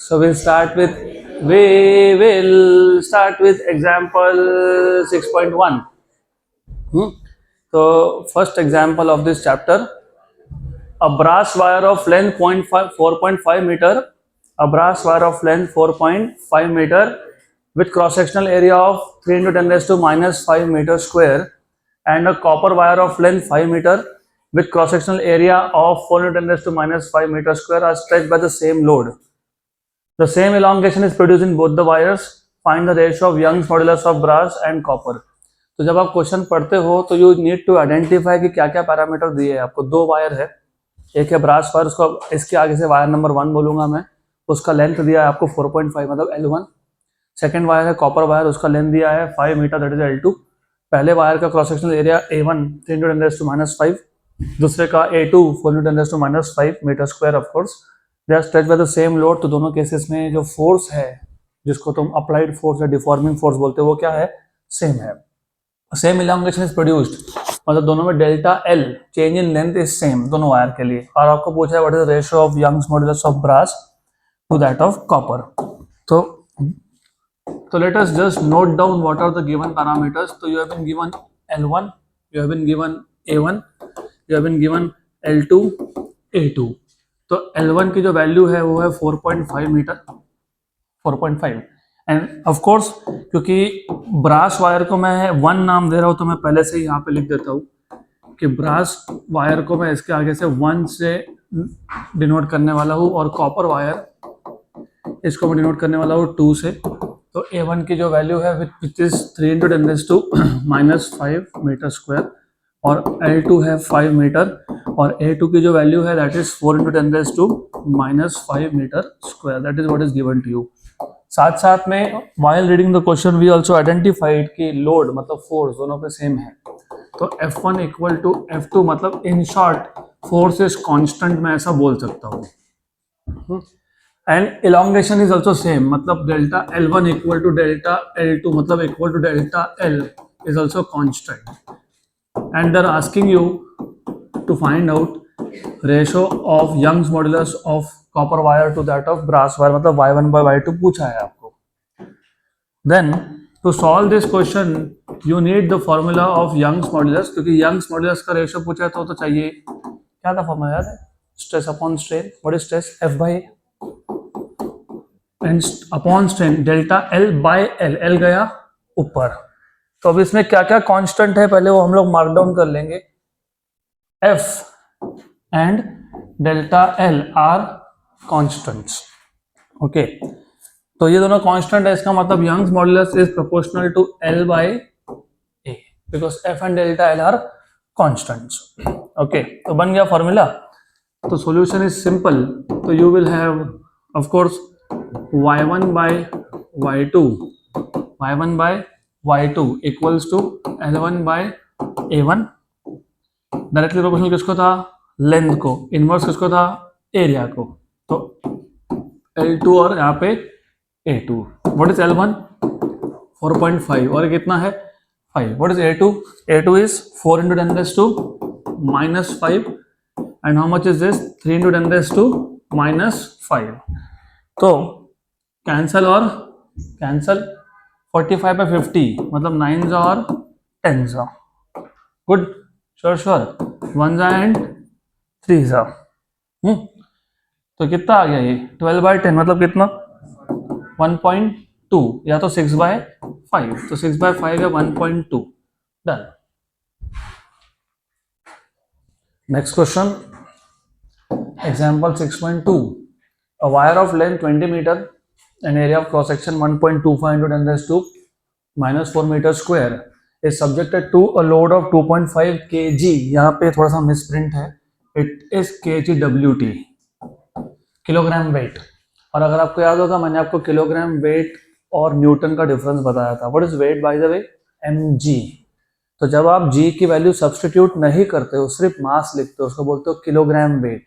So we will start with example 6.1. So first example of this chapter, a brass wire of length 4.5 meter, a brass wire of length 4.5 meter with cross sectional area of 3 into 10 raised to minus 5 meter square, and a copper wire of length 5 meter with cross sectional area of 4 into 10 raised to minus 5 meter square are stretched by the same load. The same elongation is produced in both the wires. Find the ratio of Young's modulus of brass and copper. तो जब आप question पढ़ते हो तो you need to identify कि क्या क्या parameter दिए हैं आपको. दो वायर है, एक है ब्रास वायर, उसको इसके आगे से वायर नंबर 1 बोलूंगा मैं. उसका लेंथ दिया है आपको 4.5 मतलब L1. सेकेंड वायर है कॉपर वायर, उसका लेंथ दिया है 5 मीटर दैट इज L2. पहले वायर का cross sectional area A1 3 into 10 raised to minus 5, दूसरे का A2 4 into 10 raised to minus 5 metre square. Of course they are stretched by the same load. तो दोनों cases में जो फोर्स है, जिसको तुम अप्लाइड फोर्स या डिफॉर्मिंग फोर्स बोलते हो, वो क्या है? सेम है. सेम इलांगेशन इज प्रोड्यूस्ड, मतलब दोनों में delta L change in length is same दोनों वायर के लिए. और आपको पूछा है what is the ratio of Young's modulus of brass to that of copper. तो let us just note down what are the given parameters. तो you have been given L1, you have been given A1, you have been given L2, A2. तो L1 की जो value है वो है 4.5 metre, 4.5. End of course क्योंकि brass wire को मैं 1 नाम दे रहा हूँ तो मैं पहले से ही यहाँ पे लिख देता हूँ कि ब्रास वायर को मैं इसके आगे से 1 से डिनोट करने वाला हूँ, और कॉपर वायर इसको मैं डिनोट करने वाला हूँ 2 से. तो A1 की जो वैल्यू है which is 3 into 10 raised to minus 5 metre square, और L2 है 5 मीटर, और A2 की जो वैल्यू है that is 4 into 10 raised to minus 5 metre square. That is what is given to you. साथ साथ में while reading the question we also identified कि लोड मतलब फोर्स दोनों पे सेम है. तो F1 इक्वल टू F2 मतलब in short force is constant, मैं ऐसा बोल सकता हूँ. And elongation is also same, मतलब delta L1 equal to delta L2 मतलब equal to delta L is also constant. And they are asking you to find out ratio of Young's modulus of copper wire to that of brass wire, मतलब y1 by y2 पूछा है आपको. Then to solve this question you need the formula of Young's modulus, क्योंकि Young's modulus का ratio पूछा है तो चाहिए. क्या था फॉर्मूला याद है? Stress upon strain. What is stress? F by and upon strain delta L by L. L गया ऊपर. तो अब इसमें क्या क्या कांस्टेंट है पहले वो हम लोग मार्क डाउन कर लेंगे. F and delta L are constants. Okay, तो ये दोनों कांस्टेंट है, इसका मतलब Young's modulus is proportional to L by A because F and delta L are constants. Okay, तो बन गया फॉर्मूला. तो सॉल्यूशन इज सिंपल. तो you will have of course y1 by y2, y1 by y2 equals to L1 by A1. Directly proportional किसको था? Length को. Inverse किसको था? एरिया को. तो L2 और यहाँ पे A2. What is L1? 4.5 और कितना है? 5. What is A2? A2 is 4 into 10 raised to minus 5 and how much is this? 3 into 10 raised to minus 5. तो कैंसल और कैंसल, 45 by 50 मतलब 9 और 10. Good, sure 1 and 3. तो कितना आ गया ये? 12 by 10 मतलब कितना? 1.2 या तो 6 by 5. तो 6 by 5 है 1.2. Done. Next question, example 6.2. A wire of length 20 meter and area of cross section 1.25 into 10 raised to minus 4 meter square is subjected to a load of 2.5 kg. यहाँ पे थोड़ा सा मिसप्रिंट है, it is kgWt, kilogram weight. और अगर आपको याद होगा मैंने आपको किलोग्राम वेट और न्यूटन का डिफरेंस बताया था. What is weight by the way? mg. तो जब आप g की वैल्यू सब्सटीट्यूट नहीं करते हो, सिर्फ मास लिखते हो, उसको बोलते हो किलोग्राम वेट.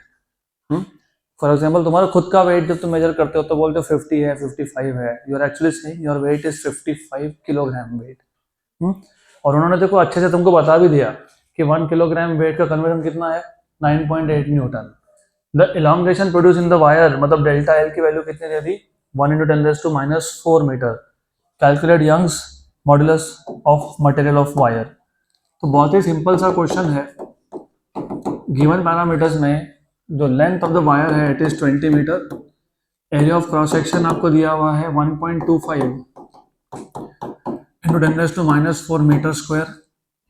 फॉर एग्जाम्पल तुम्हारा खुद का वेट जब तुम मेजर करते हो तो बोलते हो 50 है, 55 है. You are actually saying your weight is 55 kilogram weight. और उन्होंने देखो अच्छे से तुमको बता भी दिया कि 1 किलोग्राम वेट का कन्वर्जन कितना है? 9.8 newton. The elongation produce in the wire, मतलब डेल्टा एल की वैल्यू कितनी दे दी, 1 × 10⁻⁴ metre. Calculate Young's modulus of material of wire. तो बहुत ही सिंपल सा क्वेश्चन है। गिवन पैरामीटर्स में जो लेंथ ऑफ द वायर है it is 20 metre, area of cross section आपको दिया हुआ है 1.25 × 10⁻⁴ मीटर स्क्वायर।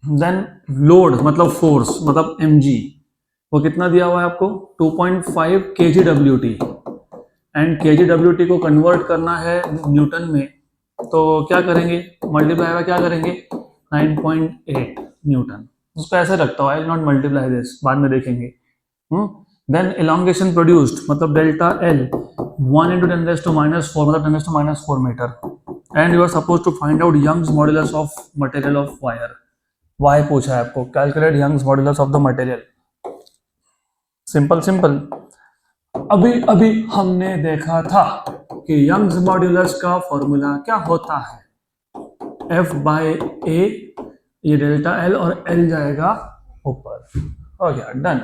देन लोड मतलब फोर्स मतलब mg, वो कितना दिया हुआ है आपको 2.5 kgWT, एंड kgWT को कन्वर्ट करना है न्यूटन में, तो क्या करेंगे, मल्टीप्लाई में क्या करेंगे 9.8 न्यूटन। उसको ऐसे रखता हूँ, I will not multiply this, बाद में देखेंगे। देन इलांगेशन प्रोड्यूस्ड मतलब डेल्टा एल 1 × 10⁻⁴ मतलब 10⁻⁴ metre, and you are suppose to find out Young's modulus of material of wire. Why पूछा है आपको, calculate Young's modulus of the material. Simple simple. अभी अभी हमने देखा था कि यंग्स मॉड्यूलस का फॉर्मूला क्या होता है, F/A, ये डेल्टा एल और एल जाएगा ऊपर। हो गया, डन।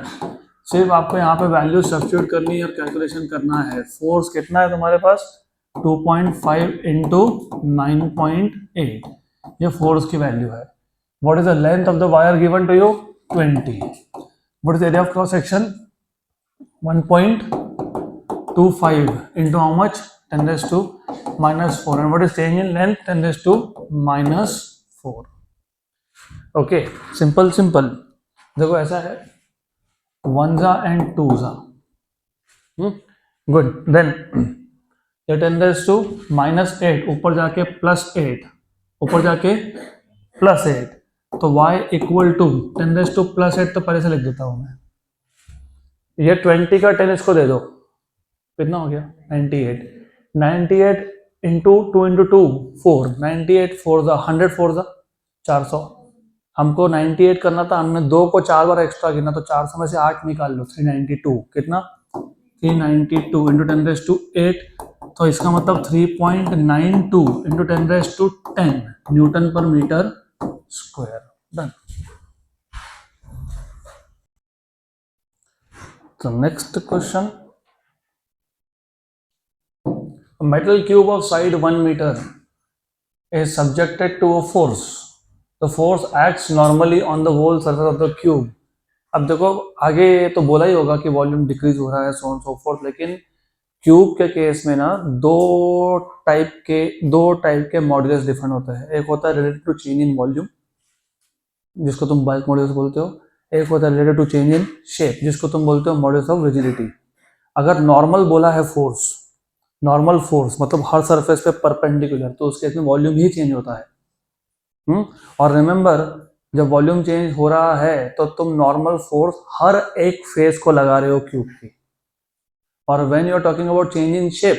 सिर्फ आपको यहाँ पे वैल्यू सब्स्टिट्यूट करनी है और कैलकुलेशन करना है। फोर्स कितना है तुम्हारे पास 2.5 × 9.8, ये फोर्स की वैल्यू है। What is the length of the wire given to you 20। What is area of cross section 1.25 into how much 10⁻⁴, and what is change in length 10⁻⁴. Okay, simple simple. देखो ऐसा है 1 and 2, good. Then ये 10⁻⁻8 ऊपर जाके +8, ऊपर जाके +8, तो y equal to 10⁻+8 तो पहले से लिख देता हूं मैं। ये 20 का 10 इसको दे दो, कितना हो गया 98। 98 इंटू 2 × 2 4, 98 4 100 4 400। हमको 98 करना था, हमने 2 को 4 बार एक्स्ट्रा गिना, तो 400 में से 8 निकाल लो, 392। कितना 392 इंटू 10⁸, तो इसका मतलब 3.92 into 10⁻10 newton per metre square. Done. So next question, a metal cube of side 1 meter is subjected to a force. The force acts normally on the whole surface of the cube. अब देखो आगे तो बोला ही होगा कि volume decrease हो रहा है, सो ऑन सो फोर्थ, लेकिन क्यूब के केस में ना दो टाइप के मॉड्यूलस डिफरेंट होता है। एक होता है related to change in volume, जिसको तुम बल्क मॉड्यूलस बोलते हो। एक होता है related to change in shape, जिसको तुम बोलते हो मॉड्यूलस ऑफ रिजिडिटी। अगर नॉर्मल बोला है फोर्स, नॉर्मल फोर्स मतलब हर सरफेस पे परपेंडिकुलर, तो उसके इसमें वॉल्यूम ही चेंज होता है। और रिमेंबर, जब वॉल्यूम चेंज हो रहा है तो तुम नॉर्मल फोर्स हर एक फेस को लगा रहे हो क्यूब की। और when you are talking about change in shape,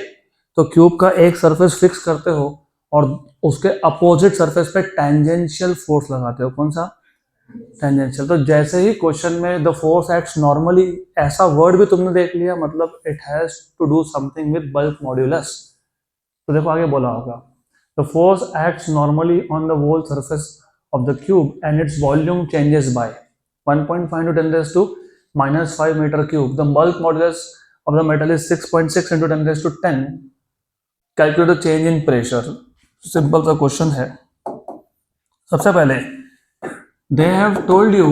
तो क्यूब का एक सरफेस फिक्स करते हो और उसके अपोजिट सरफेस पे टेंजेंशियल फोर्स लगाते हो। कौन सा? टेंजेंशियल। तो जैसे ही क्वेश्चन में द फोर्स एक्ट्स नॉर्मली, ऐसा वर्ड भी तुमने देख लिया, मतलब it has to do something with bulk modulus. तो देखो आगे बोला होगा, the force acts normally on the whole surface of the cube and its volume changes by 1.5 × 10⁻⁻5 meter cube. The bulk modulus of the metal is 6.6 × 10⁻10. Calculate the change in pressure. Simple सा question है। सबसे पहले they have told you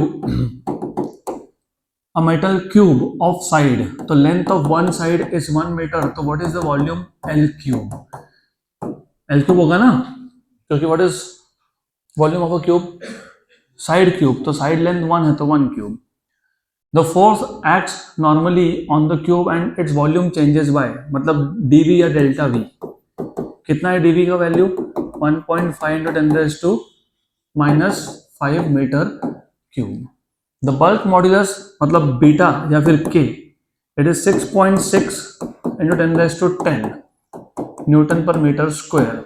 a metal cube of side, तो length of one side is 1 meter, तो what is the volume? L cube। L cube होगा ना, क्योंकि what is volume of a cube? Side cube, तो side length 1 है तो 1 cube. The force acts normally on the cube and its volume changes by, मतलब dv या delta v। कितना है dv का value? 1.5 × 10⁻⁵ metre cube. The bulk modulus मतलब beta या फिर k, it is 6.6 × 10⁻10 newton per metre square.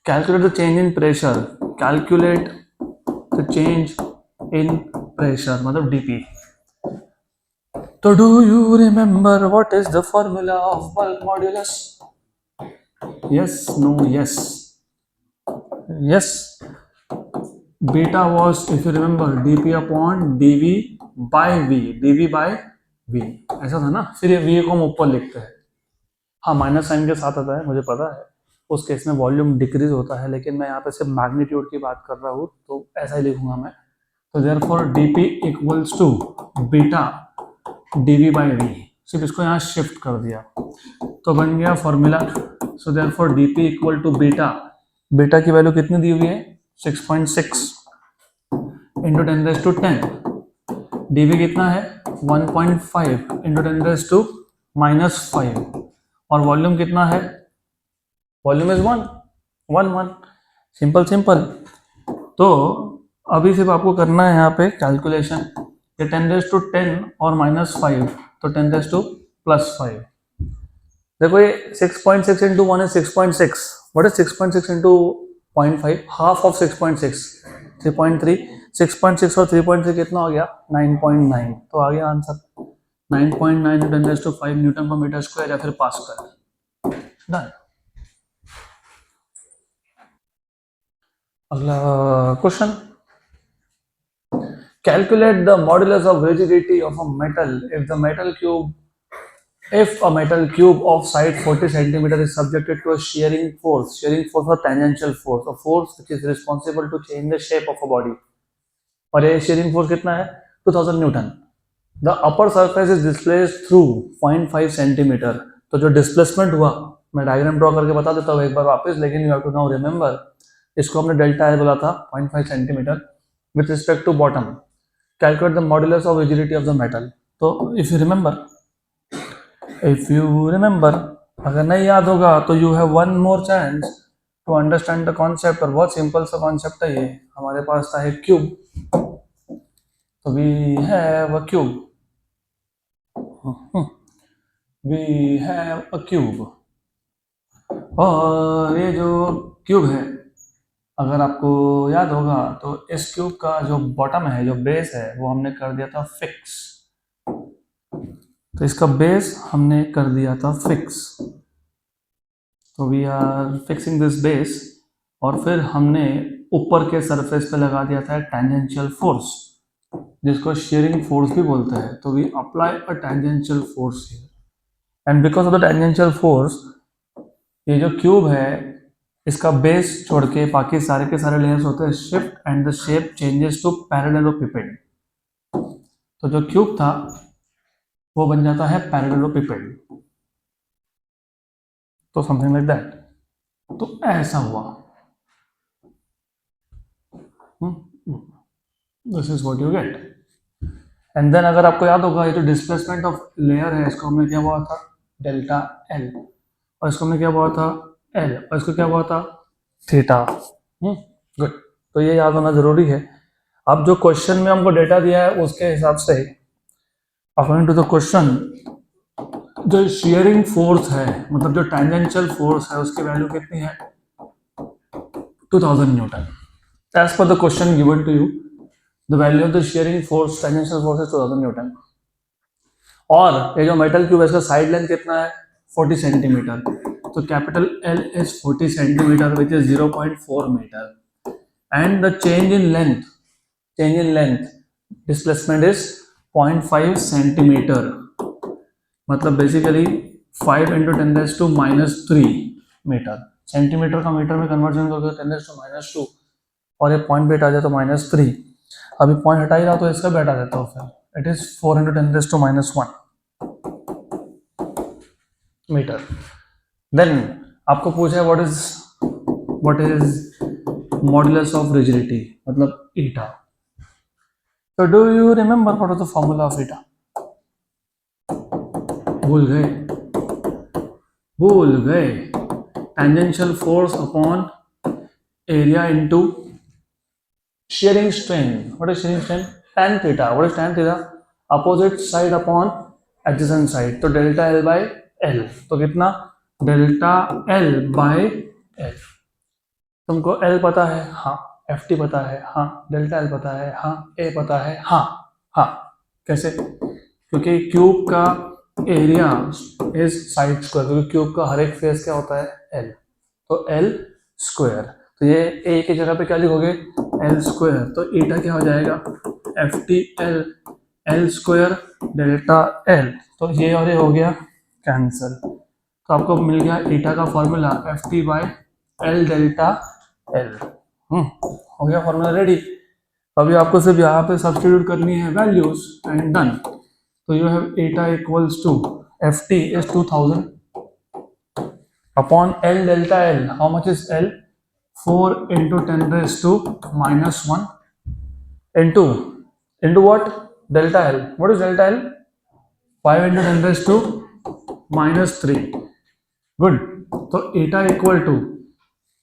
Calculate the change in pressure. Calculate the change in pressure, मतलब dp। तो do you remember what is the formula of bulk modulus? Yes, no, yes, yes. Beta was, if you remember, dp upon dv by v, dv by v, ऐसा था ना, फिर ये v को हम ऊपर लिखते हैं, हाँ माइनस साइन के साथ आता है मुझे पता है, उस केस में वॉल्यूम डिक्रीज होता है, लेकिन मैं यहाँ पे सिर्फ मैग्नीट्यूड की बात कर रहा हूँ तो ऐसा ही लिखूंगा मैं। तो therefore dp equals to beta dv by v, सिर्फ इसको यहाँ शिफ्ट कर दिया तो बन गया formula. So therefore dp equal to beta, beta की वैल्यू कितनी दी हुई है 6.6 इंटू 10⁻10, dv कितना है 1.5 इंटू 10⁻⁻5, और वॉल्यूम कितना है, वॉल्यूम इज 1 सिंपल सिंपल। तो अभी सिर्फ आपको करना है यहाँ पे कैलकुलेशन, ये 10⁻10 और -5 तो 10⁻+5। देखो ये 6.6 into 1 is 6.6, what is 6.6 into 0.5, half of 6.6 3.3, 6.6 और 3.3 कितना हो गया 9.9, तो आ गया answer 9.9 10⁻5 Newton per metre square या फिर पास्कल। डन। अगला question, calculate the modulus of rigidity of a metal if a metal cube of side 40 centimeter is subjected to a shearing force or tangential force, a force which is responsible to change the shape of a body, और ये shearing force कितना है 2000 Newton. The upper surface is displaced through 0.5 centimeter, तो जो displacement हुआ मैं diagram draw करके बता देता हूँ एक बार वापस, लेकिन you have to now remember, इसको हमने डेल्टा एल बोला था 0.5 centimetre with respect to bottom. Calculate the modulus of rigidity of the metal. तो इफ यू रिमेंबर, अगर नहीं याद होगा तो you have one more chance to understand the concept, और बहुत सिंपल सा कॉन्सेप्ट है ये। हमारे पास था एक क्यूब, तो we have a cube, we have a cube, और ये जो क्यूब है अगर आपको याद होगा तो इस क्यूब का जो बॉटम है, जो बेस है, वो हमने कर दिया था फिक्स, तो इसका बेस हमने कर दिया था फिक्स, तो we are fixing this base, और फिर हमने ऊपर के सरफेस पे लगा दिया था टेंजेंशियल फोर्स, जिसको शेयरिंग फोर्स भी बोलते हैं। तो we apply a tangential force here, and because of the tangential force ये जो क्यूब है इसका बेस छोड़ के बाकी सारे के सारे लेयर्स होते हैं shift, and the shape changes to parallelepiped. तो जो क्यूब था वो बन जाता है पैरेललोपिपेड, तो समथिंग लाइक दैट, तो ऐसा हुआ। This is what you get. And then अगर आपको याद होगा ये जो डिस्प्लेसमेंट ऑफ लेयर है इसको हमने क्या हुआ था डेल्टा एल, और इसको हमने क्या हुआ था एल, और इसको क्या हुआ था थीटा। गुड, तो ये याद होना जरूरी है। अब जो क्वेश्चन में हमको डेटा दिया है उसके हिसाब से अकॉर्डिंग टू द क्वेश्चन जो शेयरिंग फोर्स है, मतलब जो टेंजेंशियल फोर्स है, उसकी वैल्यू कितनी है 2000 newton. As per the question given to you the value of the shearing force tangential force is 2000 newton, और ये जो मेटल क्यूब है इसका साइड लेंथ कितना है 40 सेंटीमीटर, तो capital L is 40 centimeter which is 0.4 meter, and the change in length displacement is 0.5 centimeter, मतलब basically 5 into 10⁻³ metre, centimetre का मीटर में कन्वर्जन करके 10⁻², और ये पॉइंट भी हटा जाए तो -3, अभी पॉइंट हटा ही रहा तो इसका भी हटा देता हूँ, फिर इट इज 4 इंटू 10⁻⁻1 मीटर। देन आपको पूछा है what is modulus of rigidity, मतलब ईटा। तो do you remember what is the formula of eta? भूल गए tangential force upon area into shearing strain. What is shearing strain? Tan theta. What is tan theta? Opposite side upon adjacent side. तो delta L by L, तो कितना delta L by L। तुमको L पता है, हाँ, FT पता है, हाँ, डेल्टा L पता है, हाँ, A पता है, हाँ, हाँ, कैसे? क्योंकि क्यूब का एरिया इज साइड स्क्वायर, क्योंकि क्यूब का हर एक फेस क्या होता है L, तो L स्क्वायर, तो ये A की जगह पे क्या लिखोगे L स्क्वायर, तो ईटा क्या हो जाएगा FTL L square delta L, तो ये और ये हो गया कैंसिल, तो आपको मिल गया ईटा का formula F T by L delta L. हो गया फॉर्मूला रेडी। अभी आपको सिर्फ यहाँ पे सब्स्टिट्यूट करनी है वैल्यूज एंड डन। तो you have eta equals to F T is 2000 upon L delta L, how much is L, 4 into 10 raised to minus 1 into what, delta L, what is delta L, 5 into 10 raised to minus 3, good। तो एटा equal to,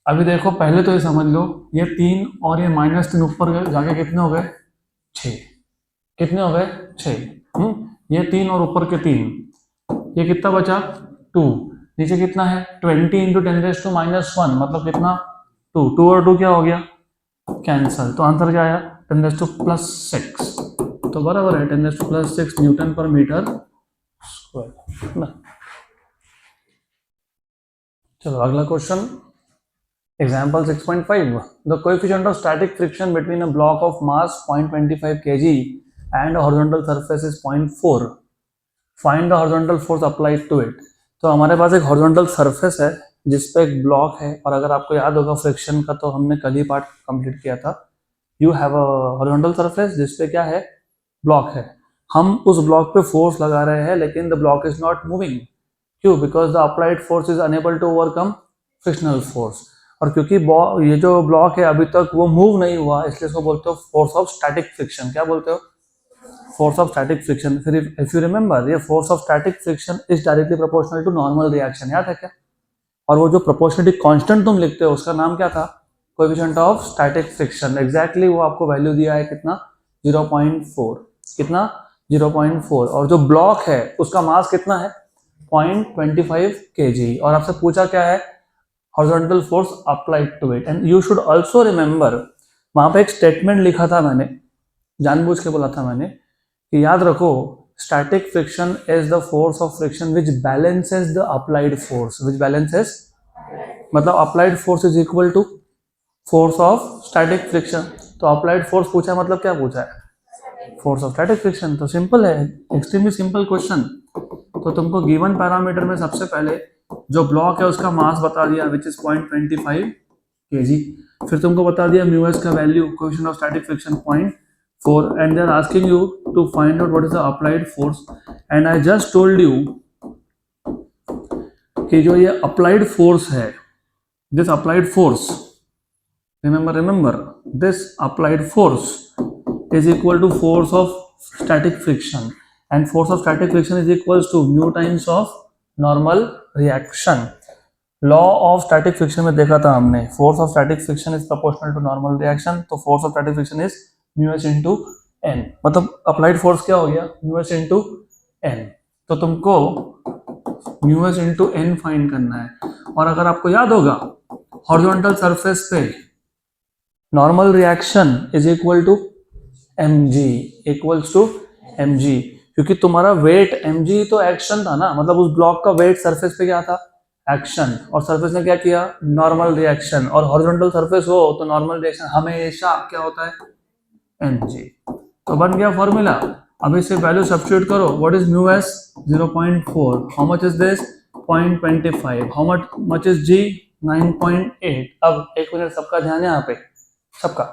अभी देखो पहले तो ये समझ लो, ये 3 और ये -3 ऊपर जाके कितने हो गए 6, कितने हो गए 6, ये 3 और ऊपर के 3, ये कितना बचा 2, नीचे कितना है 20 into 10 raised to minus 1, मतलब कितना 2 और 2 क्या हो गया कैंसल, तो आंसर क्या आया 10 raised to plus 6, तो बराबर है 10 raised to plus 6 newton per metre square ना। चलो अगला question, example 6.5, the coefficient of static friction between a block of mass 0.25 kg and horizontal surface is 0.4, find the horizontal force applied to it. तो हमारे पास एक horizontal surface है जिसपे एक block है, और अगर आपको याद होगा फ्रिक्शन का तो हमने कल ही पार्ट कंप्लीट किया था, you have a horizontal surface जिसपे क्या है ब्लॉक है, हम उस ब्लॉक पे फोर्स लगा रहे हैं लेकिन the block is not moving, क्यों, because the applied force is unable to overcome frictional force, और क्योंकि ये जो ब्लॉक है अभी तक वो मूव नहीं हुआ, इसलिए इसको बोलते हो फोर्स ऑफ स्टैटिक फ्रिक्शन। क्या बोलते हो, फोर्स ऑफ स्टैटिक फ्रिक्शन। फिर इफ यू रिमेंबर, ये force of static friction is directly proportional to normal reaction, याद है क्या, और वो जो प्रोपोर्शनलिटी कांस्टेंट तुम लिखते हो उसका नाम क्या था, coefficient of static friction, exactly वो आपको वैल्यू दिया है कितना 0.4, कितना 0.4, और जो ब्लॉक है उसका मास कितना है 0.25 kg, और आपसे पूछा क्या है horizontal force applied to it. And you should also remember, वहां पे एक स्टेटमेंट लिखा था मैंने, जानबूझ के बोला था मैंने कि याद रखो static friction is the force of friction which balances the applied force, which balances, मतलब applied force is equal to force of static friction. तो अप्लाइड फोर्स पूछा है मतलब क्या पूछा है, फोर्स ऑफ स्टैटिक फ्रिक्शन। तो सिंपल है, एक्सट्रीमली सिंपल क्वेश्चन। तो तुमको गिवन पैरामीटर में सबसे पहले जो ब्लॉक है उसका मास बता दिया विच इज 0.25 kg, फिर तुमको बता दिया म्यू एस का value, coefficient of static friction 0.4, and they are asking you to find out what is the applied force, and I just told you कि जो ये applied force है, this applied force, remember this applied force is equal to force of static friction, and force of static friction is equals to mu times of normal reaction। Law of static friction में देखा था हमने, force of static friction is proportional to normal reaction, तो force of static friction is mu S into N, मतलब applied force क्या हो गया mu S into N. तो तुमको mu S into N find करना है, और अगर आपको याद होगा हॉरिजॉन्टल सरफेस पे normal reaction is equal to M G, equals to M G, क्योंकि तुम्हारा वेट एम जी तो एक्शन था ना, मतलब उस ब्लॉक का वेट सरफेस पे क्या था एक्शन, और सरफेस ने क्या किया नॉर्मल रिएक्शन, और हॉरिजॉन्टल सरफेस हो तो नॉर्मल रिएक्शन हमेशा क्या होता है एम जी। तो बन गया फॉर्मूला। अब इसे वैल्यू सब्स्टिट्यूट करो, what is mu S 0.4, how much is this 0.25, how much is G 9.8। अब एक मिनट सबका ध्यान है यहाँ पे, सबका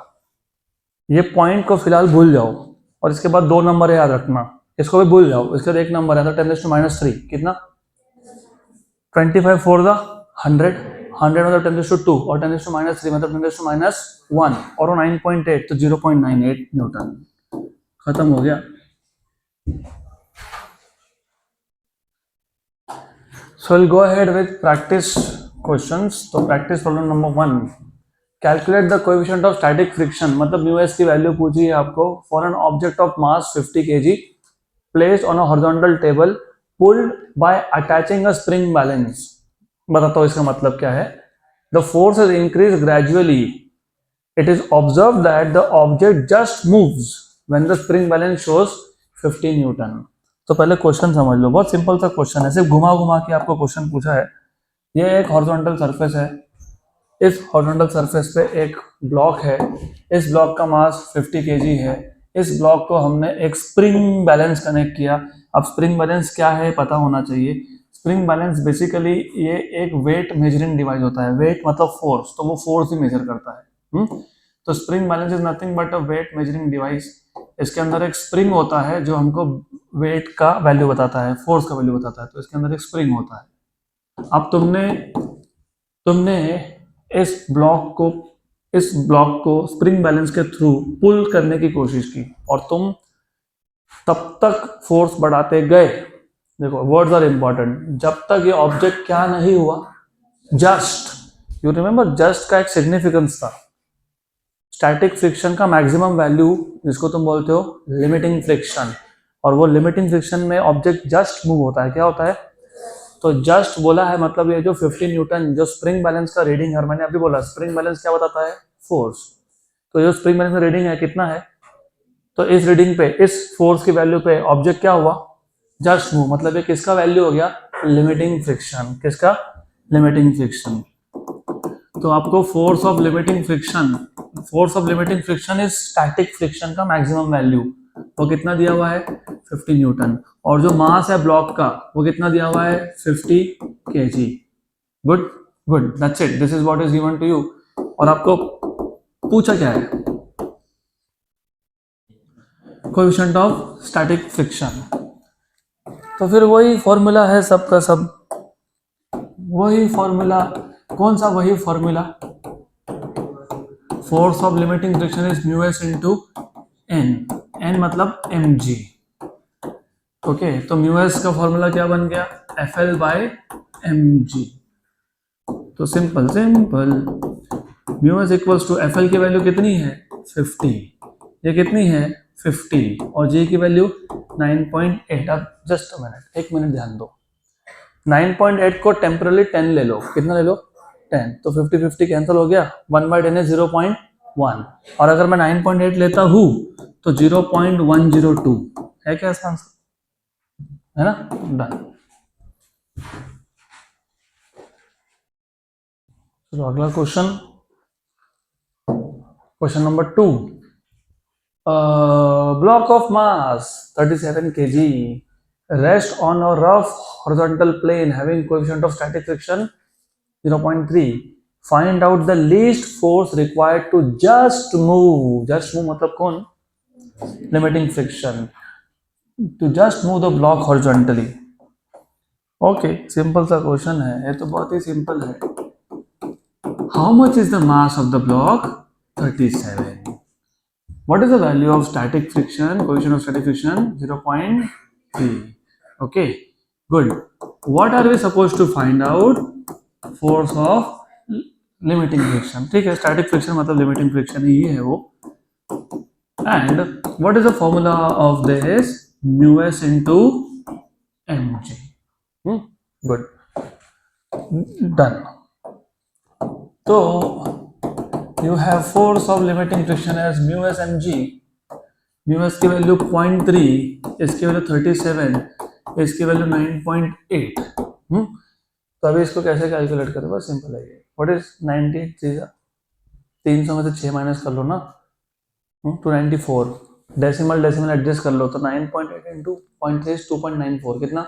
ये पॉइंट को फिलहाल भूल जाओ, और इसके बाद 2 नंबर याद रखना, इसको भी भूल जाओ, इसके बाद 1 नंबर है तो 10⁻³ कितना 25 4 द 100, 100 मतलब 10⁻² और 10⁻³ मतलब 10⁻1, और वो 9.8 तो 0.98 न्यूटन, खत्म हो गया। So we'll go ahead with practice questions। तो practice problem number 1, calculate the coefficient of static friction, मतलब म्यू एस की वैल्यू पूछी है आपको for an object of mass 50 kg placed on a horizontal table pulled by attaching a spring balance। बताता हूँ इसका मतलब क्या है। The force has increased gradually, it is observed that the object just moves when the spring balance shows 50 Newton. तो पहले question समझ लो, बहुत सिंपल सा क्वेश्चन है, सिर्फ घुमा घुमा के आपको क्वेश्चन पूछा है। ये एक हॉरिजॉन्टल सरफेस है, इस हॉरिजॉन्टल सरफेस पे एक ब्लॉक है, इस ब्लॉक का मास 50 kg है, इस ब्लॉक को हमने एक स्प्रिंग बैलेंस कनेक्ट किया। अब स्प्रिंग बैलेंस क्या है पता होना चाहिए। स्प्रिंग बैलेंस बेसिकली ये एक वेट मेजरिंग डिवाइस होता है। वेट मतलब फोर्स, तो वो फोर्स ही मेजर करता है। तो spring balance is nothing but a weight measuring device. इसके अंदर एक स्प्रिंग होता है जो हमको वेट का वैल्यू बताता है, फोर्स का वैल्यू बताता है। तो इसके अंदर एक स्प्रिंग होता है। अब तुमने इस ब्लॉक को स्प्रिंग बैलेंस के थ्रू पुल करने की कोशिश की और तुम तब तक फोर्स बढ़ाते गए। देखो वर्ड्स आर इंपॉर्टेंट। जब तक ये ऑब्जेक्ट क्या नहीं हुआ, जस्ट, यू रिमेंबर जस्ट का एक सिग्निफिकेंस था। स्टैटिक फ्रिक्शन का मैक्सिमम वैल्यू जिसको तुम बोलते हो लिमिटिंग फ्रिक्शन, और वो लिमिटिंग फ्रिक्शन में ऑब्जेक्ट जस्ट मूव होता है। क्या होता है? तो जस्ट बोला है मतलब ये जो 50 न्यूटन जो स्प्रिंग बैलेंस का रीडिंग है, मैंने अभी बोला स्प्रिंग बैलेंस क्या बताता है? फोर्स। तो जो स्प्रिंग बैलेंस का रीडिंग है कितना है, तो इस रीडिंग पे, इस फोर्स की वैल्यू पे ऑब्जेक्ट क्या हुआ? Just move. मतलब ये किसका वैल्यू हो गया? Limiting friction. किसका? Limiting friction. तो आपको force of limiting friction is static friction का मैक्सिमम वैल्यू। वो कितना दिया हुआ है? 50 न्यूटन। और जो मास है ब्लॉक का वो कितना दिया हुआ है? 50 kg। Good good, that's it, this is what is given to you. और आपको पूछा क्या है? Coefficient of static friction. तो फिर वही फॉर्मूला है सबका सब, वही फॉर्मूला। कौन सा वही formula? Force of limiting friction is mu S into N. N मतलब mg। ओके, तो म्यू एस का फॉर्मूला क्या बन गया? FL by mg। तो simple mu S equals to FL की वैल्यू कितनी है? 50। ये कितनी है? 50। और g की वैल्यू 9.8। अब जस्ट अ मिनट, एक मिनट ध्यान दो। 9.8 को टेम्परली 10 ले लो। कितना ले लो? 10। तो 50-50 कैंसिल हो गया। 1/10 है 0.1। और अगर मैं 9.8 लेता हूं तो 0.102 है। क्या इसका आंसर? है ना? डन। चलो अगला question, question number 2। Block of mass 37 kg rest on a rough horizontal plane having coefficient of static friction 0.3. Find out the least force required to just move मतलब कौन? Limiting friction. To just move the block horizontally. Okay, simple सा question है ये, तो बहुत ही simple है। How much is the mass of the block? 37. What is the value of static friction? Coefficient of static friction 0.3. Okay, good. What are we supposed to find out? Force of limiting friction. ठीक है, static friction मतलब limiting friction ही है वो। And what is the formula of this? Mu s into mg. Good. Done. तो you have force of limiting friction as mu s mg. mu s की value 0.3, इसकी value 37, इसकी value 9.8। तो अभी इसको कैसे कैलकुलेट करें? बस सिंपल है। What is 93? 300 में से 6 माइनस कर लो ना, 294। डेसिमल एडजस्ट कर लो तो 9.8 इंटू 0.3 2.94। कितना?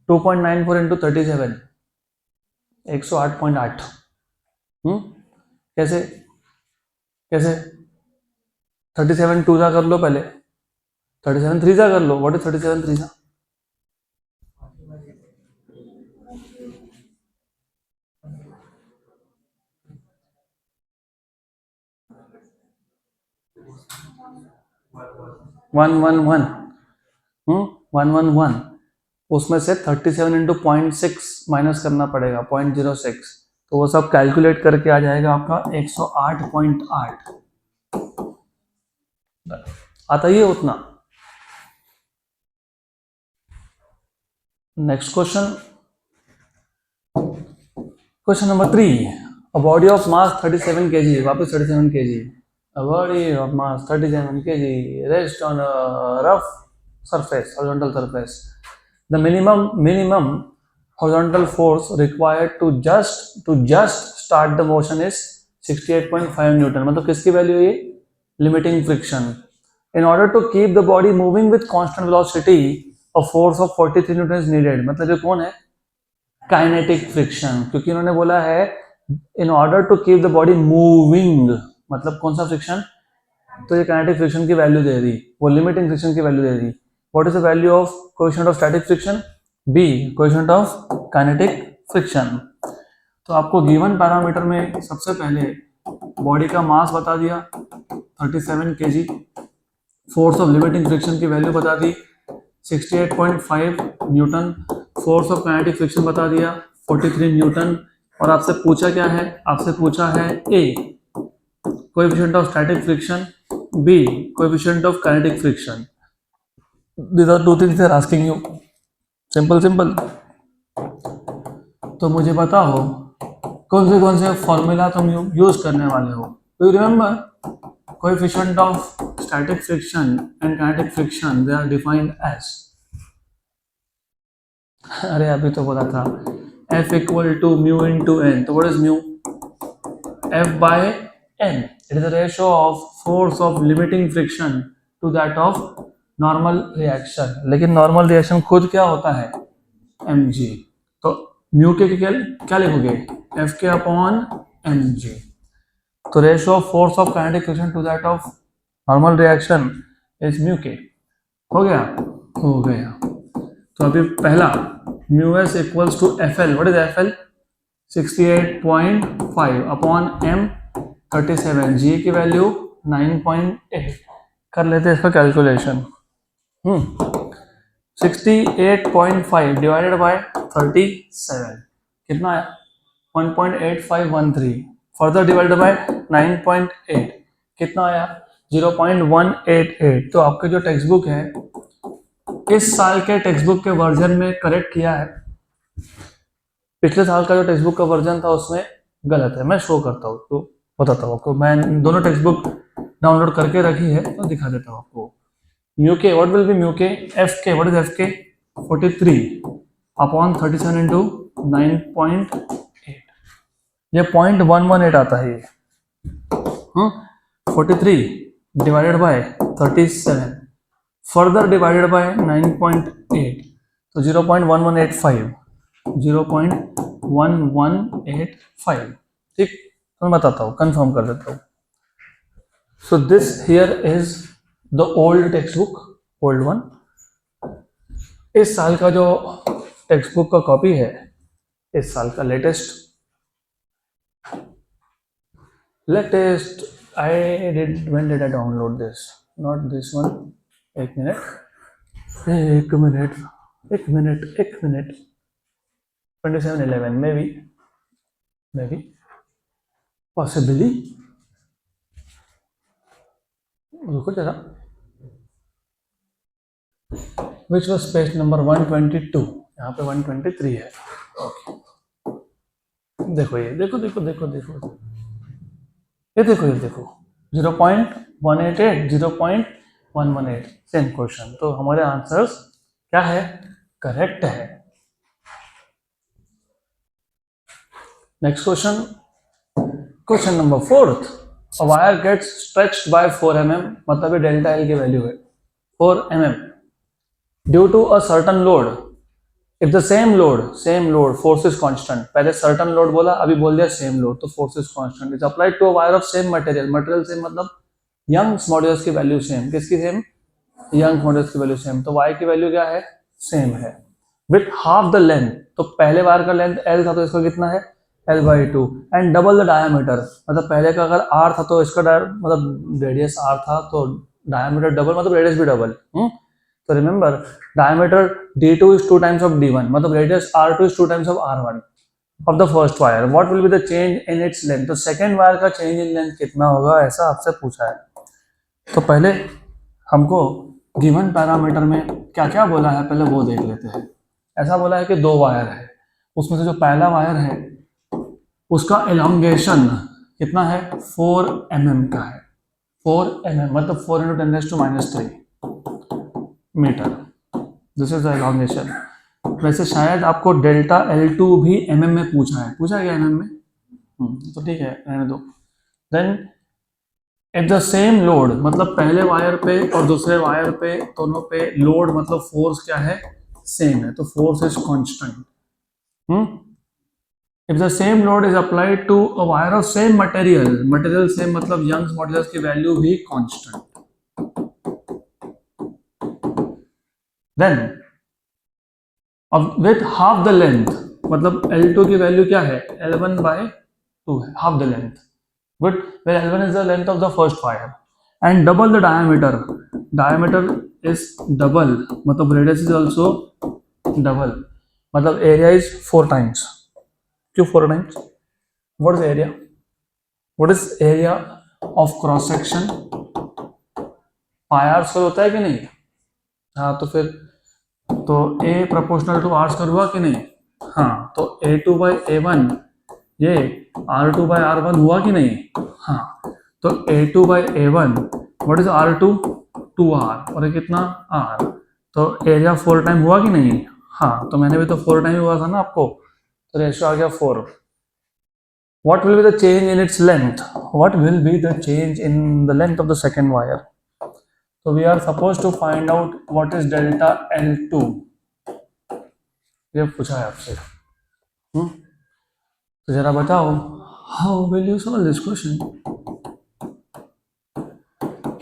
2.94 इंटू 37, 108.8। कैसे कैसे? 37 टू जा कर लो पहले, 37 थ्री जा कर लो। व्हाट इज 37 थ्री जा? 111। 111। उसमें से 37 इंटू 0.6 माइनस करना पड़ेगा, 0.06। तो वो सब कैलकुलेट करके आ जाएगा आपका 108.8। आता ही है उतना। Next question, question number 3। A body of mass 37 kg, वापस 37 kg। A body of mass 37 kg rests on a rough surface, horizontal surface. The minimum horizontal force required to just start the motion is 68.5 newton. मतलब किसकी value है ये? Limiting friction. In order to keep the body moving with constant velocity a force of 43 newton is needed. मतलब ये कौन है? Kinetic friction, क्योंकि इन्होंने बोला है in order to keep the body moving, मतलब कौन सा फ्रिक्शन? तो ये काइनेटिक फ्रिक्शन की वैल्यू दे दी, वो लिमिटिंग फ्रिक्शन की वैल्यू दे दी। What is the value of coefficient of static friction? B, coefficient of kinetic friction. तो आपको गिवन पैरामीटर में सबसे पहले बॉडी का मास बता दिया 37 kg, force of limiting friction की वैल्यू बता दी 68.5 Newton, force of kinetic friction बता दिया 43 न्यूटन, और आपसे पूछा क्या है? आपसे पूछा है A, coefficient of static friction, B, coefficient of kinetic friction. These are two things they are asking you. Simple simple. तो मुझे बताओ कौन से फॉर्मूला तुम यूज करने वाले हो? Do you remember coefficient of static friction and kinetic friction they are defined as, अरे अभी तो बोला था F equal to mu into N. तो what is mu? F by n. It is the ratio of force of limiting friction to that of normal reaction. लेकिन normal reaction खुद क्या होता है? mg। तो म्यू के क्या लिखोगे? F के अपॉन mg। तो ratio of force of kinetic friction to that of normal reaction is mu के। हो गया? हो गया। तो अभी पहला mu S equals to F L. What is F L? 68.5 upon m 37, G की वैल्यू 9.8। कर लेते हैं इसका कैलकुलेशन। 68.5 डिवाइडेड बाय 37 कितना है? 1.8513। फर्दर डिवाइडेड बाय 9.8 कितना आया? 0.188। तो आपके जो टेक्स्ट बुक है, इस साल के टेक्स्ट बुक के वर्जन में करेक्ट किया है, पिछले साल का जो टेक्स्ट बुक का वर्जन था उसमें गलत है। मैं शो करता हूँ तो बताता हूँ आपको। मैं दोनों टेक्स्ट बुक डाउनलोड करके रखी है तो दिखा देता हूँ आपको। म्यू के व्हाट विल बी म्यू के? एफ के व्हाट इज एफ के? 43 अपॉन 37 इंटू 9.8, ये 0.118 आता है ये। 43 divided by 37 further divided by 9.8, तो 0.1185, 0.1185। ठीक, तो मैं बताता हूँ, कंफर्म कर देता हूँ। So this here is the old text book, old one. इस साल का जो टेक्स्ट बुक का कॉपी है, इस साल का latest when did I download this? Not this one. एक मिनट 2711 maybe possibly। रुको जरा। Which was page number 122? यहाँ पे 123 है। ओके, देखो ये, देखो ये देखो 0.188, 0.118, सेम क्वेश्चन। तो हमारे आंसर्स क्या है? करेक्ट है। Next question, question number 4। A wire gets stretched by 4 mm, मतलब ये डेल्टा एल की वैल्यू है 4 mm due to a certain load. If the same load force is constant, पहले सर्टन लोड बोला, अभी बोल दिया सेम लोड, तो force is constant is applied to a wire of same material same मतलब Young's modulus की value same. किसकी same? Young's modulus की वैल्यू सेम। तो y की वैल्यू क्या है? सेम है विथ हाफ द लेंथ। तो पहले वायर का लेंथ l था तो इसका कितना है? l/2 and double the diameter. मतलब पहले का अगर r था तो इसका मतलब रेडियस r था तो डायमीटर डबल मतलब रेडियस भी डबल। तो remember diameter d2 is 2 times of d1, मतलब radius r2 is 2 times of r1 of the first wire. What will be the change in its length? तो second wire का change in length कितना होगा, ऐसा आपसे पूछा है। तो पहले हमको गिवन पैरामीटर में क्या क्या बोला है पहले वो देख लेते हैं। ऐसा बोला है कि 2 वायर है, उसमें से जो पहला वायर है उसका एलोंगेशन कितना है? 4 mm का है। 4 mm मतलब 4 × 10⁻³ metre. This is the elongation. वैसे शायद आपको डेल्टा L2 भी mm में पूछा गया mm में। तो ठीक है, रहने दो। Then if the same load, मतलब पहले वायर पे और दूसरे वायर पे दोनों पे लोड मतलब फोर्स क्या है, सेम है, तो force is constant. If the same load is applied to a wire of same material, material same मतलब यंग्स मॉडुलस की वैल्यू भी constant. Then with half the length, मतलब L2 की वैल्यू क्या है, L1/2 है, half the length. Good. Where L1 is the length of the first wire and double the diameter. Diameter is double. मतलब radius is also double. मतलब area is 4 times. क्यों 4 times? What is area? What is area of cross section? Pi r square होता है कि नहीं? हाँ, तो फिर तो A proportional to r square हुआ कि नहीं? हाँ, तो A2/A1 ये R2/R1 हुआ कि नहीं? हाँ, तो A2/A1 what is R2? 2R, और ये कितना R, तो एरिया 4 टाइम हुआ कि नहीं? हाँ, तो मैंने भी तो 4 टाइम हुआ था ना आपको, तो रेशियो आ गया 4. What will be the change in its length? What will be the change in the length of the second wire? So we are supposed to find out what is delta L2. ये पूछा है आपसे. तो जरा बताओ, how will you solve this question?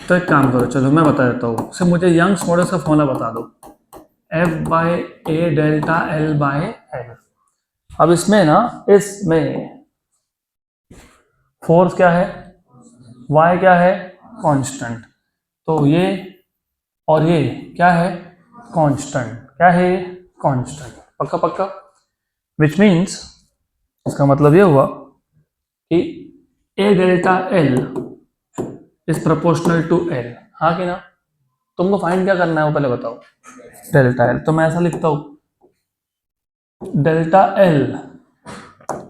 तो एक काम करो, चलो मैं बता देता हूँ. सिर्फ मुझे यंग्स मॉडुलस का फॉर्मूला बता दो, F/A डेल्टा L/L. अब इसमें फोर्स क्या है, y क्या है, कांस्टेंट. तो ये और ये क्या है, कांस्टेंट. क्या है ये, कांस्टेंट. पक्का पक्का. विच मीन्स, इसका मतलब ये हुआ कि A delta L is proportional to L. हाँ कि ना? तुमको फाइंड क्या करना है वो पहले बताओ. डेल्टा L, तो मैं ऐसा लिखता हूँ, delta L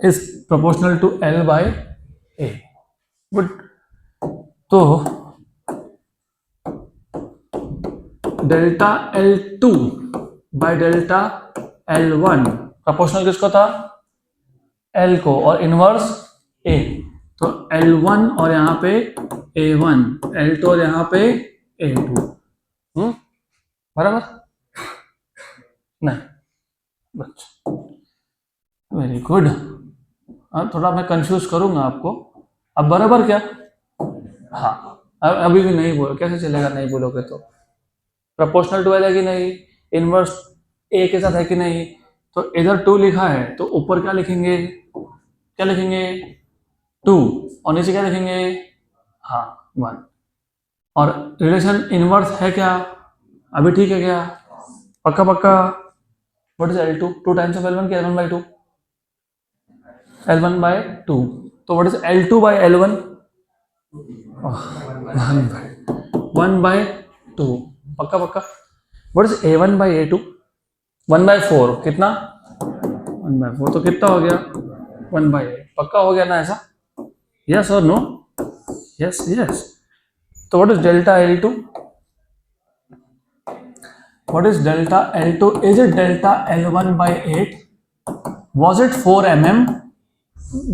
is proportional to L/A. Good. तो delta L2 by delta L1 proportional किसको था, L को, और इनवर्स A. तो L1 और यहाँ पे A1, L2 और यहाँ पे A2. बराबर नहीं? अच्छा, वेरी गुड. अब थोड़ा मैं कंफ्यूज करूंगा आपको. अब बराबर क्या, हाँ, अभी भी नहीं बोलो, कैसे चलेगा नहीं बोलोगे तो. प्रोपोर्शनल टू है कि नहीं, इनवर्स ए के साथ है कि नहीं. तो इधर 2 लिखा है तो ऊपर क्या लिखेंगे, 2, और नीचे क्या लिखेंगे, हाँ 1. और रिलेशन इनवर्स है क्या, अभी ठीक है क्या, पक्का पक्का. What is L2? 2 times of L1 की L1/2, L1/2. तो व्हाट इज L2/L1? 1/2. पक्का पक्का. What is A1/A2? 1/4. कितना, 1/4. तो कितना हो गया, 1/8. पक्का हो गया ना ऐसा, यस और नो? Yes yes. तो what is delta L2? What is delta L2? Is it delta L1/8? was it 4 mm?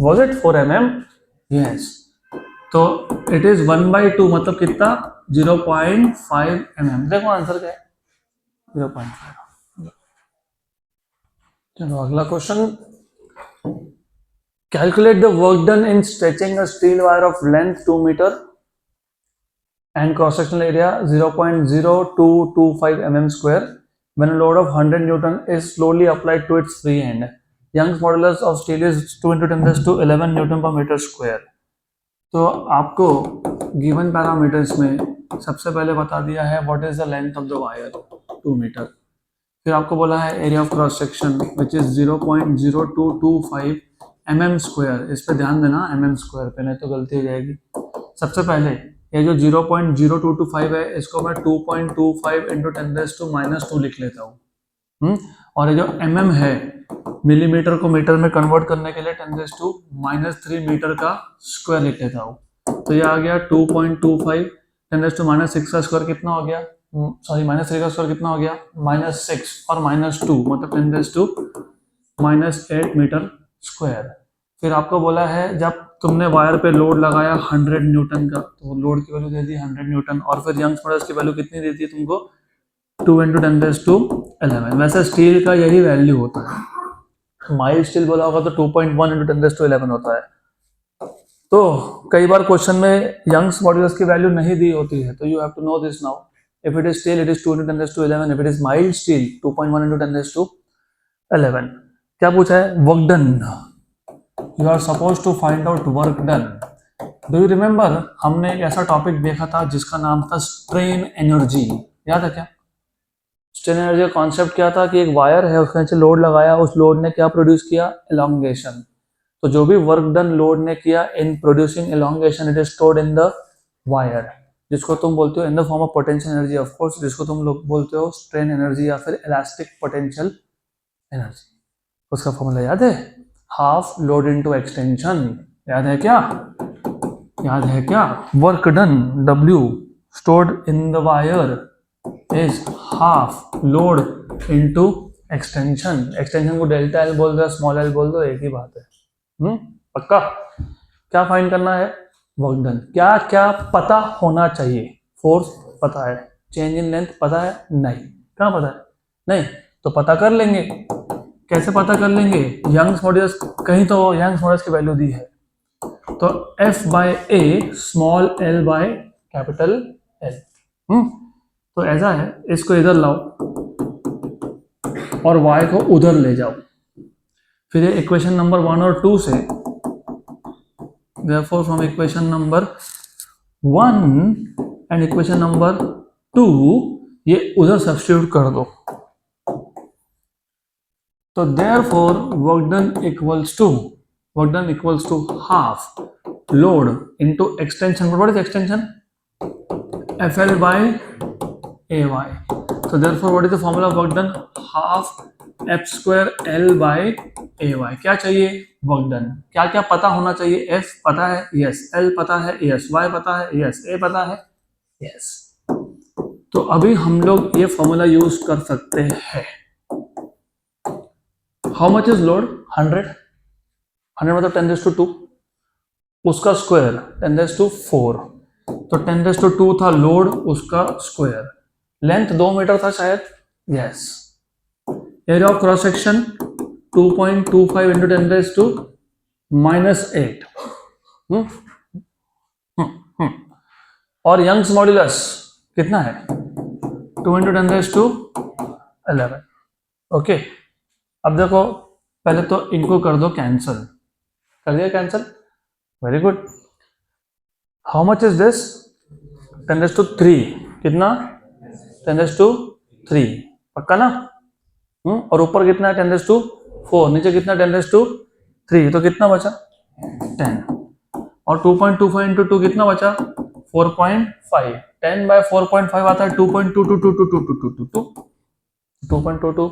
was it 4 mm? yes. तो इट इज 1/2, मतलब कितना, 0.5 mm. देखो आंसर क्या है, 0.5. चलो अगला question. Calculate the work done in stretching a steel wire of length 2 metre and cross sectional area 0.0225 mm square when a load of 100 Newton is slowly applied to its free end. Young's modulus of steel is 2 × 10⁻11 Newton per meter square. तो आपको given parameters में सबसे पहले बता दिया है what is the length of the wire, 2 metre. फिर आपको बोला है area of cross section which is 0.0225 mm square. इस पे ध्यान देना, mm स्क्वायर पे, नहीं तो गलती हो जाएगी. सबसे पहले ये जो 0.0225 है इसको मैं 2.25 × 10⁻⁻² लिख लेता हूँ. और ये जो mm है, मिलीमीटर को मीटर में कन्वर्ट करने के लिए 10⁻³ मीटर का स्क्वायर लिख लेता हूँ. तो ये आ गया 2.25 10⁻⁶ का स्क्वायर कितना हो गया, सॉरी -3 का स्क्वायर कितना हो गया, -6 और -2 मतलब 10⁻⁻8 मीटर स्क्वायर. फिर आपको बोला है जब तुमने वायर पे लोड लगाया 100 न्यूटन का, तो लोड की वैल्यू दे दी 100 न्यूटन, और फिर यंग्स मॉडल्स की वैल्यू कितनी देती है तुमको 2 × 10⁻11। वैसे स्टील का यही वैल्यू होता है, माइल्ड स्टील बोला होगा तो 2.1 × 10⁻11 होता है। तो कई बार क्वेश्चन में यंग्स मॉडुलस की वैल्यू नहीं दी होती है, तो you have to know this now. If it is steel it is 2 × 10⁻11, इफ इट इज माइल्ड स्टील 2.1 × 10⁻11। क्या पूछा है? Work done. You are suppose to find out work done. Do you remember हमने एक ऐसा टॉपिक देखा था जिसका नाम था स्ट्रेन एनर्जी, याद है क्या? स्ट्रेन एनर्जी का कॉन्सेप्ट क्या था कि एक वायर है, उसके नीचे लोड लगाया, उस लोड ने क्या प्रोड्यूस किया? एलोंगेशन। तो जो भी वर्क डन लोड ने किया in producing elongation, it is stored in the wire, जिसको तुम बोलते हो in the form of potential energy of course, जिसको तुम लोग बोलते हो स्ट्रेन एनर्जी या फिर इलास्टिक पोटेंशियल एनर्जी। उसका फॉर्मूला याद है? Half load into extension. याद है क्या? याद है क्या? Work done W stored in the wire is half load into extension. Extension को डेल्टा एल बोल दो, स्मॉल एल बोल दो, एक ही बात है। पक्का? क्या फाइंड करना है? Work done. क्या क्या पता होना चाहिए? फोर्स पता है, चेंज इन लेंथ पता है? नहीं। कहाँ पता है? नहीं। तो पता कर लेंगे। कैसे पता कर लेंगे? यंग्स मॉडुलस, कहीं तो यंग्स मॉडुलस की वैल्यू दी है, तो F/A small l by capital L। तो ऐसा है, इसको इधर लाओ और y को उधर ले जाओ, फिर ये इक्वेशन नंबर 1 और 2 से, therefore from equation number 1 and equation number 2 ये उधर सब्स्टिट्यूट कर दो। तो therefore work done equals to half load into extension. What is extension? FL by AY. So therefore what is the formula of work done? Half F square L by AY. क्या चाहिए? Work done. क्या क्या पता होना चाहिए? F पता है, yes. L पता है, yes. Y पता है, yes. A पता है, yes. तो अभी हम लोग ये फॉर्मूला यूज कर सकते हैं। How much is load? 100 मतलब 10⁻², उसका स्क्वायर 10⁻⁴, तो 10⁻² था लोड, उसका स्क्वायर। लेंथ 2 मीटर था शायद, yes. Area of cross section 2.25 × 10⁻⁻8। और यंग्स मॉड्यूलस कितना है? 2 × 10⁻11। ओके, अब देखो, पहले तो इनको कर दो कैंसल। कर दिया cancel? Very good. How much is this? 10⁻³ कितना? 10⁻3। पक्का ना? और ऊपर कितना है? 10⁻4। नीचे कितना? 10⁻3। तो कितना बचा? 10। और 2.25 × 2 कितना बचा? 4.5। 10/4.5 आता है 2.222222 2.22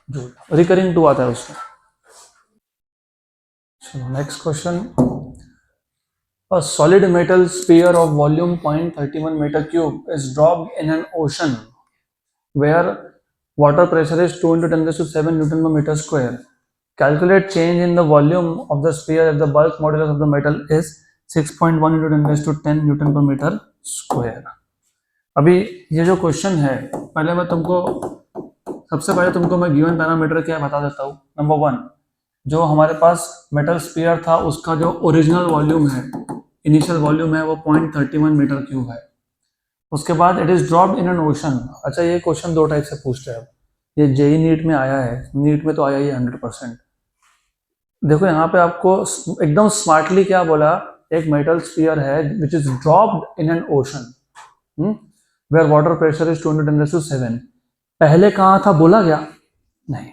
जूल। रिकरिंग 2 आता है उसमें। चलो next question. A solid metal sphere of volume 0.31 meter cube is dropped in an ocean where water pressure is 2 × 10⁻7 Newton per meter square. Calculate change in the volume of the sphere if the bulk modulus of the metal is 6.1 × 10⁻10 Newton per meter square. अभी ये जो question है, पहले मैं given parameter क्या बता देता हूँ। नंबर 1, जो हमारे पास मेटल स्फीयर था उसका जो ओरिजिनल वॉल्यूम है, इनिशियल वॉल्यूम है, वो 0.31 मीटर क्यूब है। उसके बाद it is dropped in an ocean. अच्छा, ये क्वेश्चन 2 टाइप से पूछते हैं। ये जेई नीट में आया है, नीट में तो आया ही 100%। देखो यहाँ पे आपको एकदम स्मार्टली क्या बोला, एक मेटल स्फीयर है which is dropped in an ocean where water pressure is 2 × 10⁻7। पहले कहाँ था बोला गया? नहीं।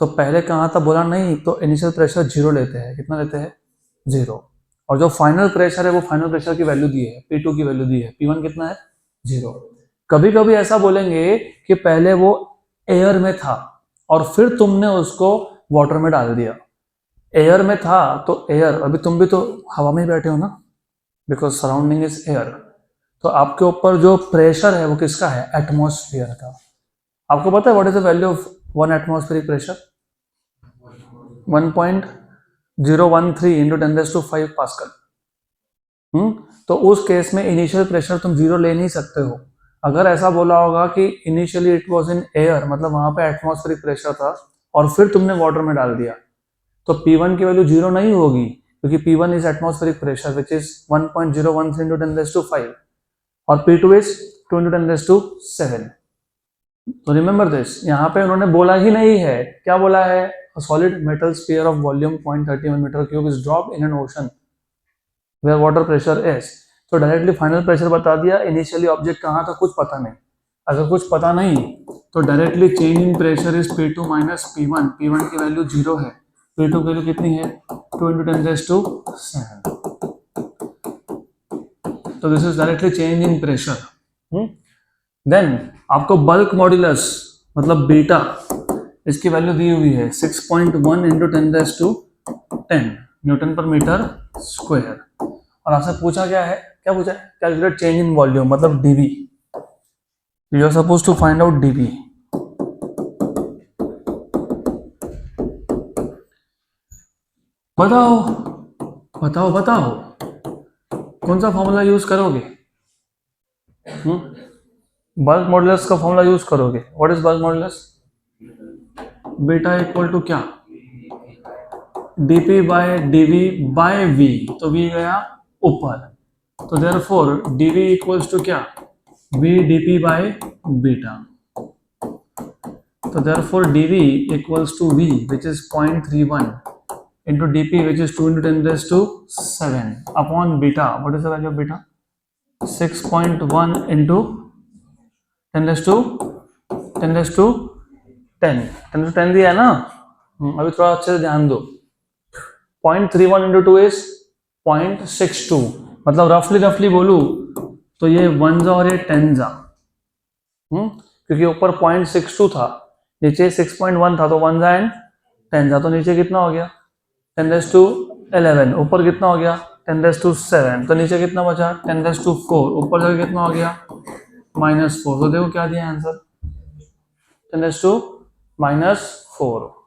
तो पहले कहाँ था बोला नहीं, तो इनिशियल प्रेशर 0 लेते हैं। कितना लेते हैं? 0। और जो फाइनल प्रेशर है वो फाइनल प्रेशर की वैल्यू दी है, P2 की वैल्यू दी है। P1 कितना है? 0। कभी कभी ऐसा बोलेंगे कि पहले वो एयर में था और फिर तुमने उसको वाटर में डाल दिया। एयर में था तो एयर, अभी तुम भी तो हवा में ही बैठे हो ना, बिकॉज सराउंडिंग इज एयर। तो आपके ऊपर जो प्रेशर है वो किसका है? एटमॉस्फेयर का। आपको पता है what is the value of 1 atmospheric pressure? 013 into 10⁵ pascal. तो उस केस में इनिशियल प्रेशर तुम 0 ले नहीं सकते हो। अगर ऐसा बोला होगा कि initially it was in air, मतलब वहां पे एटमॉस्फेरिक प्रेशर था और फिर तुमने वाटर में डाल दिया, तो P1 की वैल्यू 0 नहीं होगी, क्योंकि P1 is atmospheric pressure which is 1.013 into 10⁵ और P2 इज 2 इंटू 10⁷। तो रिमेंबर दिस, यहाँ पे उन्होंने बोला ही नहीं है, क्या बोला है, a solid metal sphere of volume 0.31 meter cube is dropped in an ocean where water pressure is। तो डायरेक्टली फाइनल प्रेशर बता दिया, इनिशियली ऑब्जेक्ट कहाँ था कुछ पता नहीं। अगर कुछ पता नहीं तो directly change in pressure is P2 minus P1। P1 की वैल्यू 0 है, P2 की वैल्यू कितनी है, 2 इंटू 10⁷। तो this is directly change in pressure. Then आपको बल्क मॉड्यूलस मतलब बीटा, इसकी वैल्यू दी हुई है 6.1 into 10⁻10 newton per metre square. और आपसे पूछा क्या है, क्या पूछा है, कैलकुलेट चेंज इन वॉल्यूम मतलब dv. You are suppose to find out dv. बताओ बताओ बताओ कौन सा फॉर्मूला यूज करोगे? बल्क मॉड्यूलस का फॉर्मूला यूज करोगे। What is bulk modulus? Beta equal to क्या, dp by dv by v। तो v गया ऊपर, तो देयरफॉर dv इक्वल्स टू क्या, v dp बाय बीटा। तो therefore dv equals to v which is 0.31 into dp which is 2 into 10⁷ upon beta. What is the value of beta? 6.1 into 10⁻10 दिया है ना। अभी थोड़ा अच्छे से ध्यान दो। 0.31 इंटू 2 इज 0.62, मतलब रफली बोलू तो ये 1 जा और ये 10 जा, क्योंकि ऊपर 0.62 था, नीचे 6.1 था, तो 1 जा एंड 10 जा, तो नीचे कितना हो गया 10⁻11, ऊपर कितना हो गया 10⁻7, तो नीचे कितना बचा 10⁻4, ऊपर जाके कितना हो गया -4। तो देखो क्या दिया आंसर, 10⁻⁻4।